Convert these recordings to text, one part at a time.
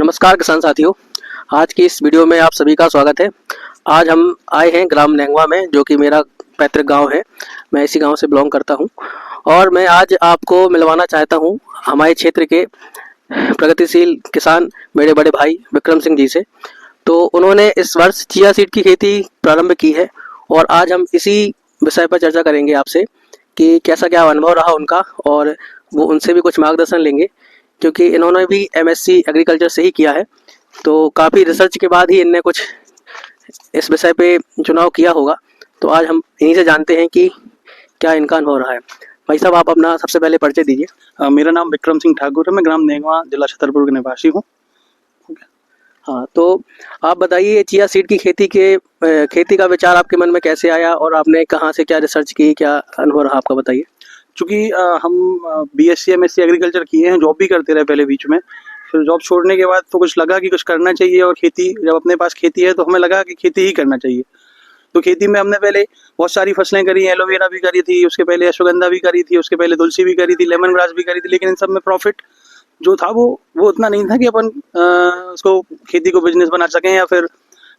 नमस्कार किसान साथियों, आज की इस वीडियो में आप सभी का स्वागत है। आज हम आए हैं ग्राम नेंगवा में, जो कि मेरा पैतृक गांव है। मैं इसी गांव से बिलोंग करता हूं और मैं आज आपको मिलवाना चाहता हूं हमारे क्षेत्र के प्रगतिशील किसान मेरे बड़े भाई विक्रम सिंह जी से। तो उन्होंने इस वर्ष चिया सीड की खेती प्रारंभ की है और आज हम इसी विषय पर चर्चा करेंगे आपसे कि कैसा क्या अनुभव रहा उनका, और वो उनसे भी कुछ मार्गदर्शन लेंगे, क्योंकि इन्होंने भी एमएससी एग्रीकल्चर से ही किया है। तो काफ़ी रिसर्च के बाद ही इनने कुछ इस विषय पे चुनाव किया होगा। तो आज हम इन्हीं से जानते हैं कि क्या इनका अनुभव रहा है। भाई साहब, आप अपना सबसे पहले परिचय दीजिए। मेरा नाम विक्रम सिंह ठाकुर है। मैं ग्राम नेंगवा, जिला छतरपुर का निवासी हूँ। हाँ, तो आप बताइए चिया सीड की खेती का विचार आपके मन में कैसे आया और आपने कहाँ से क्या रिसर्च की, क्या अनुभव रहा आपका, बताइए। चूँकि हम बीएससी एमएससी एग्रीकल्चर किए हैं, जॉब भी करते रहे पहले बीच में। फिर जॉब छोड़ने के बाद तो कुछ लगा कि कुछ करना चाहिए, और खेती, जब अपने पास खेती है तो हमें लगा कि खेती ही करना चाहिए। तो खेती में हमने पहले बहुत सारी फसलें करी, एलोवेरा भी करी थी, उसके पहले अश्वगंधा भी करी थी, उसके पहले तुलसी भी करी थी, लेमन ग्रास भी करी थी। लेकिन इन सब में प्रॉफिट जो था वो उतना नहीं था कि अपन उसको खेती को बिजनेस बना सकें या फिर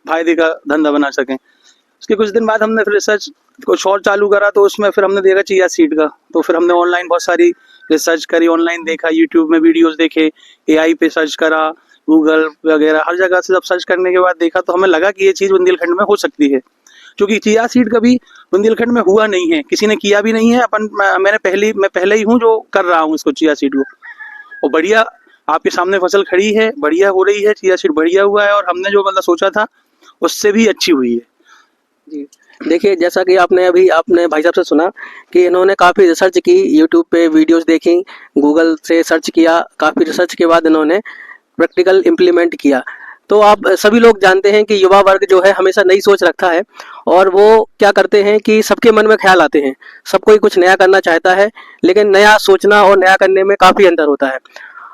फायदे का धंधा बना सकें। उसके कुछ दिन बाद हमने फिर रिसर्च कुछ और चालू करा, तो उसमें फिर हमने देखा चिया सीड का। तो फिर हमने ऑनलाइन बहुत सारी रिसर्च करी, ऑनलाइन देखा, यूट्यूब में वीडियोस देखे, एआई पे सर्च करा, गूगल वगैरह हर जगह से सब सर्च करने के बाद देखा, तो हमें लगा कि ये चीज़ बुंदेलखंड में हो सकती है। क्योंकि चिया सीड कभी बुंदेलखंड में हुआ नहीं है, किसी ने किया भी नहीं है। मैं पहले ही हूँ जो कर रहा हूँ इसको, चिया सीड को। और बढ़िया आपके सामने फसल खड़ी है, बढ़िया हो रही है, चिया सीड बढ़िया हुआ है, और हमने जो मतलब सोचा था उससे भी अच्छी हुई है जी। देखिए, जैसा कि आपने भाई साहब से सुना कि इन्होंने काफ़ी रिसर्च की, यूट्यूब पे वीडियोस देखी, गूगल से सर्च किया, काफ़ी रिसर्च के बाद इन्होंने प्रैक्टिकल इम्प्लीमेंट किया। तो आप सभी लोग जानते हैं कि युवा वर्ग जो है हमेशा नई सोच रखता है, और वो क्या करते हैं कि सबके मन में ख्याल आते हैं, सब कोई कुछ नया करना चाहता है, लेकिन नया सोचना और नया करने में काफ़ी अंतर होता है।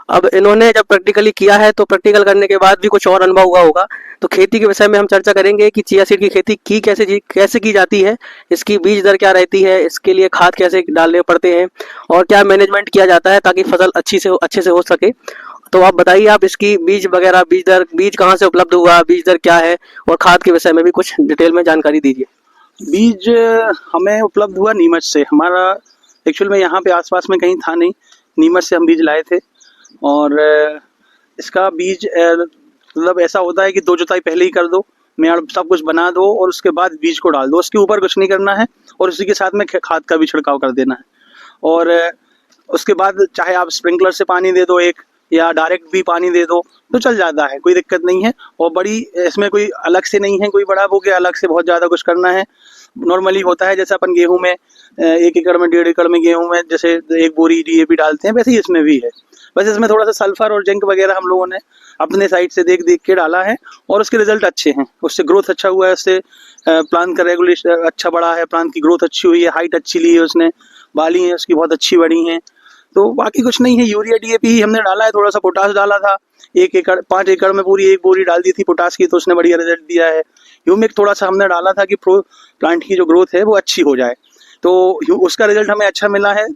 अब इन्होंने जब प्रैक्टिकली किया है तो प्रैक्टिकल करने के बाद भी कुछ और अनुभव हुआ होगा। तो खेती के विषय में हम चर्चा करेंगे कि चिया सीड की खेती कैसे की जाती है, इसकी बीज दर क्या रहती है, इसके लिए खाद कैसे डालने पड़ते हैं, और क्या मैनेजमेंट किया जाता है ताकि फसल अच्छे से हो सके। तो आप बताइए, आप इसकी बीज वगैरह, बीज कहाँ से उपलब्ध हुआ, बीज दर क्या है, और खाद के विषय में भी कुछ डिटेल में जानकारी दीजिए। बीज हमें उपलब्ध हुआ नीमच से। हमारा एक्चुअल में यहाँ पे आसपास में कहीं था नहीं, नीमच से हम बीज लाए थे। और इसका बीज मतलब ऐसा होता है कि 2 जुताई पहले ही कर दो, मेड़ सब कुछ बना दो, और उसके बाद बीज को डाल दो। उसके ऊपर कुछ नहीं करना है, और उसी के साथ में खाद का भी छिड़काव कर देना है। और उसके बाद चाहे आप स्प्रिंकलर से पानी दे दो एक, या डायरेक्ट भी पानी दे दो तो चल जाता है, कोई दिक्कत नहीं है। और बड़ी इसमें कोई अलग से नहीं है, कोई बड़ा हो गया अलग से बहुत ज़्यादा कुछ करना है। नॉर्मली होता है जैसे अपन गेहूं में 1 एकड़ में 1.5 एकड़ में गेहूं में जैसे 1 बोरी डीएपी डालते हैं, वैसे ही इसमें भी है। बस इसमें थोड़ा सा सल्फर और जिंक वगैरह हम लोगों ने अपने साइड से देख के डाला है, और उसके रिजल्ट अच्छे हैं। उससे ग्रोथ अच्छा हुआ है, उससे प्लांट का रेगुलेशन अच्छा बढ़ा है, प्लांट की ग्रोथ अच्छी हुई है, हाइट अच्छी ली है उसने, बाली है उसकी बहुत अच्छी बड़ी हैं। तो बाकी कुछ नहीं है, यूरिया डीएपी ही हमने डाला है, थोड़ा सा पोटास डाला था। 5 एकड़ में पूरी 1 बोरी डाल दी थी पोटास की, तो उसने बढ़िया रिजल्ट दिया है। ह्यूमिक थोड़ा सा हमने डाला था कि प्लांट की जो ग्रोथ है वो अच्छी हो जाए, तो उसका रिजल्ट हमें अच्छा मिला है,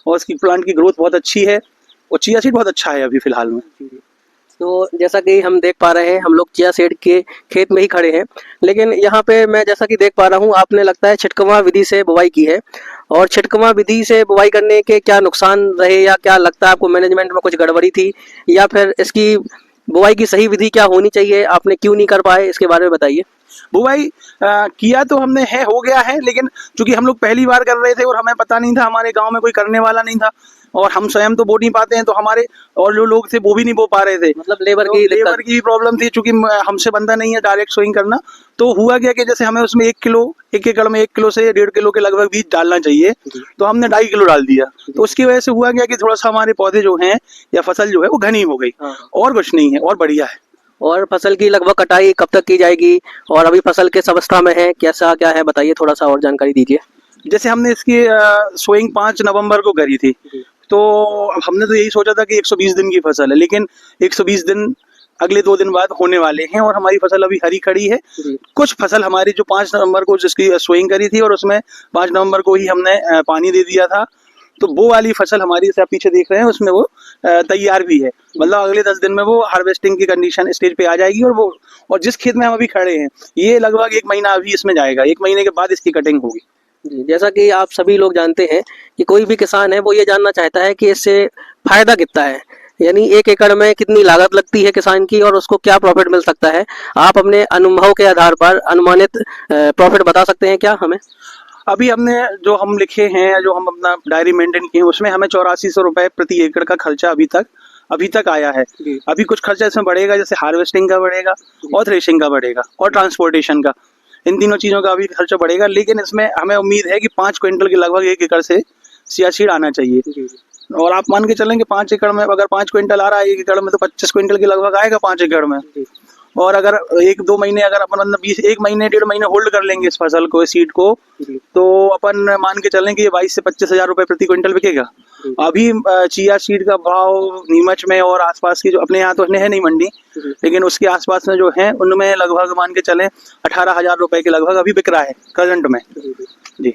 और उसकी प्लांट की ग्रोथ बहुत अच्छी है, और चिया सीड बहुत अच्छा है अभी फिलहाल में। तो जैसा कि हम देख पा रहे हैं, हम लोग चिया सीड के खेत में ही खड़े हैं, लेकिन यहाँ पे मैं जैसा कि देख पा रहा हूँ, आपने लगता है छिटकवा विधि से बुवाई की है। और छिटकवा विधि से बुवाई करने के क्या नुकसान रहे, या क्या लगता है आपको मैनेजमेंट में कुछ गड़बड़ी थी, या फिर इसकी बुवाई की सही विधि क्या होनी चाहिए, आपने क्यों नहीं कर पाए, इसके बारे में बताइए। बुवाई किया तो हमने हो गया है, लेकिन चूंकि हम लोग पहली बार कर रहे थे और हमें पता नहीं था, हमारे गांव में कोई करने वाला नहीं था, और हम स्वयं तो बो नहीं पाते हैं, तो हमारे और जो लोग थे वो भी नहीं बो पा रहे थे। मतलब लेबर की प्रॉब्लम थी, चूंकि हमसे बंदा नहीं है डायरेक्ट सोइंग करना। तो हुआ क्या कि जैसे हमें उसमें 1 एकड़ में 1 किलो से 1.5 किलो के लगभग बीज डालना चाहिए, तो हमने 2.5 किलो डाल दिया। तो उसकी वजह से हुआ क्या कि थोड़ा सा हमारे पौधे जो हैं या फसल जो है वो घनी हो गई, और कुछ नहीं है, और बढ़िया है। और फसल की लगभग कटाई कब तक की जाएगी, और अभी फसल किस अवस्था में है, कैसा क्या है, बताइए, थोड़ा सा और जानकारी दीजिए। जैसे हमने इसकी सोइंग 5 नवंबर को करी थी, तो हमने तो यही सोचा था कि 120 दिन की फसल है, लेकिन 120 दिन अगले 2 दिन बाद होने वाले हैं, और हमारी फसल अभी हरी खड़ी है। कुछ फसल हमारी जो 5 नवंबर को जिसकी सोइंग करी थी, और उसमें 5 नवंबर को ही हमने पानी दे दिया था, तो वो वाली फसल हमारी जैसे आप पीछे देख रहे हैं उसमें वो तैयार भी है, मतलब अगले 10 दिन में वो हार्वेस्टिंग की कंडीशन स्टेज पे आ जाएगी। और जिस खेत में हम अभी खड़े हैं ये लगभग 1 महीना अभी इसमें जाएगा, 1 महीने के बाद इसकी कटिंग होगी। जी, जैसा कि आप सभी लोग जानते हैं कि कोई भी किसान है वो ये जानना चाहता है कि इससे फायदा कितना है, यानी 1 एकड़ में कितनी लागत लगती है किसान की और उसको क्या प्रॉफिट मिल सकता है। आप अपने अनुभव के आधार पर अनुमानित प्रॉफिट बता सकते हैं क्या हमें? अभी हमने जो हम लिखे हैं, जो हम अपना डायरी मेंटेन किए हैं, उसमें हमें 8400 रुपए प्रति एकड़ का खर्चा अभी तक आया है। अभी कुछ खर्चा इसमें बढ़ेगा, जैसे हार्वेस्टिंग का बढ़ेगा और थ्रेशिंग का बढ़ेगा और ट्रांसपोर्टेशन का, इन तीनों चीज़ों का अभी खर्चा बढ़ेगा। लेकिन इसमें हमें उम्मीद है कि 5 क्विंटल के लगभग 1 एकड़ से चिया सीड आना चाहिए। और आप मान के चलें कि 5 एकड़ में अगर 5 क्विंटल आ रहा है 1 एकड़ में, तो 25 क्विंटल के लगभग आएगा 5 एकड़ में। और अगर 1-2 महीने अगर अपन मतलब 1 महीने 1.5 महीने होल्ड कर लेंगे इस फसल को, इस सीड को, तो अपन मान के चलें कि ये 22 से 25 हज़ार रुपए प्रति क्विंटल बिकेगा। अभी चिया सीड का भाव नीमच में और आसपास की जो अपने यहाँ तो है नहीं मंडी, लेकिन उसके आसपास में जो है उनमें लगभग मान के चलें 18,000 रुपए के लगभग अभी बिक रहा है करंट में। जी,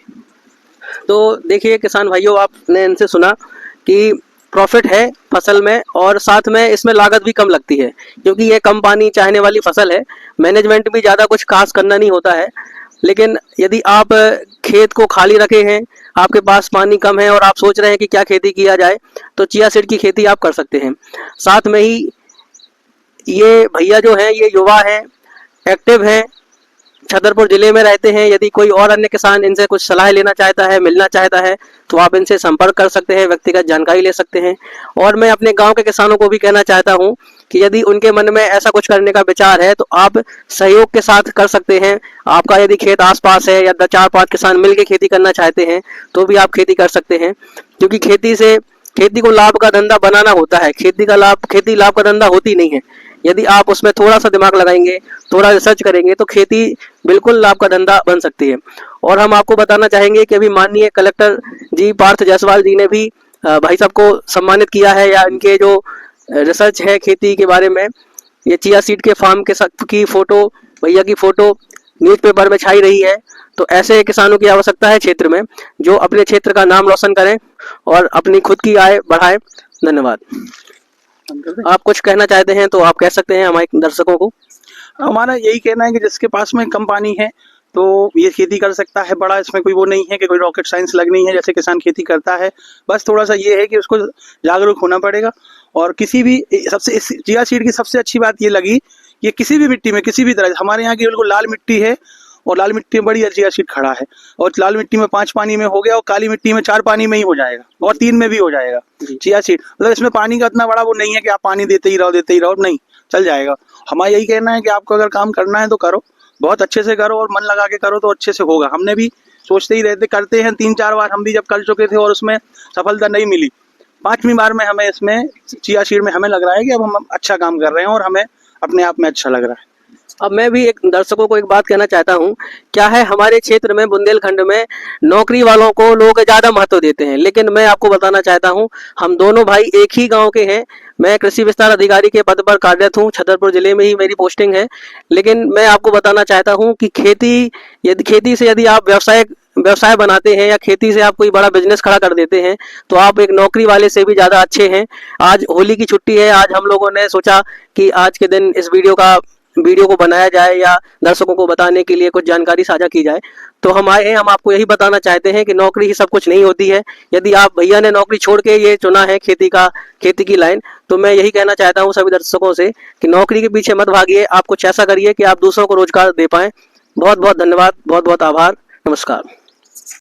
तो देखिए किसान भाइयों, आपने इनसे सुना कि प्रॉफिट है फसल में और साथ में इसमें लागत भी कम लगती है, क्योंकि ये कम पानी चाहने वाली फसल है। मैनेजमेंट भी ज़्यादा कुछ खास करना नहीं होता है। लेकिन यदि आप खेत को खाली रखे हैं, आपके पास पानी कम है और आप सोच रहे हैं कि क्या खेती किया जाए, तो चिया सीड की खेती आप कर सकते हैं। साथ में ही ये भैया जो हैं ये युवा हैं, एक्टिव हैं, छतरपुर जिले में रहते हैं। यदि कोई और अन्य किसान इनसे कुछ सलाह लेना चाहता है, मिलना चाहता है, तो आप इनसे संपर्क कर सकते हैं, व्यक्तिगत जानकारी ले सकते हैं। और मैं अपने गांव के किसानों को भी कहना चाहता हूं कि यदि उनके मन में ऐसा कुछ करने का विचार है तो आप सहयोग के साथ कर सकते हैं। आपका यदि खेत आसपास है या 4-5 किसान मिलकर खेती करना चाहते हैं तो भी आप खेती कर सकते हैं, क्योंकि खेती को लाभ का धंधा बनाना होता है। खेती लाभ का धंधा होती नहीं है। यदि आप उसमें थोड़ा सा दिमाग लगाएंगे, थोड़ा रिसर्च करेंगे, तो खेती बिल्कुल लाभ का धंधा बन सकती है। और हम आपको बताना चाहेंगे कि अभी माननीय कलेक्टर जी पार्थ जायसवाल जी ने भी भाई साहब को सम्मानित किया है, या इनके जो रिसर्च है खेती के बारे में, ये चिया सीड के फार्म की फोटो, भैया की फोटो न्यूज़पेपर में छाई रही है। तो ऐसे किसानों की आवश्यकता है क्षेत्र में, जो अपने क्षेत्र का नाम रोशन करें और अपनी खुद की आय बढ़ाएं। धन्यवाद। आप कुछ कहना चाहते हैं तो आप कह सकते हैं हमारे दर्शकों को। हमारा यही कहना है कि जिसके पास में कम पानी है तो ये खेती कर सकता है। बड़ा इसमें कोई वो नहीं है कि कोई रॉकेट साइंस लगनी है, जैसे किसान खेती करता है। बस थोड़ा सा ये है कि उसको जागरूक होना पड़ेगा। और किसी भी सबसे इस चिया सीड की सबसे अच्छी बात ये लगी, ये किसी भी मिट्टी में, किसी भी तरह, हमारे यहाँ की बिल्कुल लाल मिट्टी है और लाल मिट्टी में बड़ी चिया सीड खड़ा है, और लाल मिट्टी में 5 पानी में हो गया और काली मिट्टी में 4 पानी में ही हो जाएगा और 3 में भी हो जाएगा चिया सीड। मतलब इसमें पानी का इतना बड़ा वो नहीं है कि आप पानी देते ही रहो, नहीं, चल जाएगा। हमारा यही कहना है कि आपको अगर काम करना है तो करो, बहुत अच्छे से करो और मन लगा के करो तो अच्छे से होगा। हमने भी सोचते ही रहते, करते हैं 3-4 बार हम भी जब कर चुके थे और उसमें सफलता नहीं मिली। 5वीं बार में हमें इसमें चिया सीड में हमें लग रहा है कि अब हम अच्छा काम कर रहे हैं और हमें अपने आप में अच्छा लग रहा है। अब मैं भी एक दर्शकों को एक बात कहना चाहता हूं, क्या है हमारे क्षेत्र में बुंदेलखंड में नौकरी वालों को लोग ज़्यादा महत्व देते हैं, लेकिन मैं आपको बताना चाहता हूं हम दोनों भाई एक ही गांव के हैं। मैं कृषि विस्तार अधिकारी के पद पर कार्यरत हूं, छतरपुर जिले में ही मेरी पोस्टिंग है। लेकिन मैं आपको बताना चाहता हूं कि खेती से यदि आप व्यवसाय बनाते हैं या खेती से आप कोई बड़ा बिजनेस खड़ा कर देते हैं तो आप एक नौकरी वाले से भी ज़्यादा अच्छे हैं। आज होली की छुट्टी है, आज हम लोगों ने सोचा कि आज के दिन इस वीडियो को बनाया जाए या दर्शकों को बताने के लिए कुछ जानकारी साझा की जाए। तो हम आए हैं, हम आपको यही बताना चाहते हैं कि नौकरी ही सब कुछ नहीं होती है। यदि आप भैया ने नौकरी छोड़ के ये चुना है खेती की लाइन, तो मैं यही कहना चाहता हूँ सभी दर्शकों से कि नौकरी के पीछे मत भागिए, आप कुछ ऐसा करिए कि आप दूसरों को रोजगार दे पाएं। बहुत बहुत धन्यवाद, बहुत बहुत आभार, नमस्कार।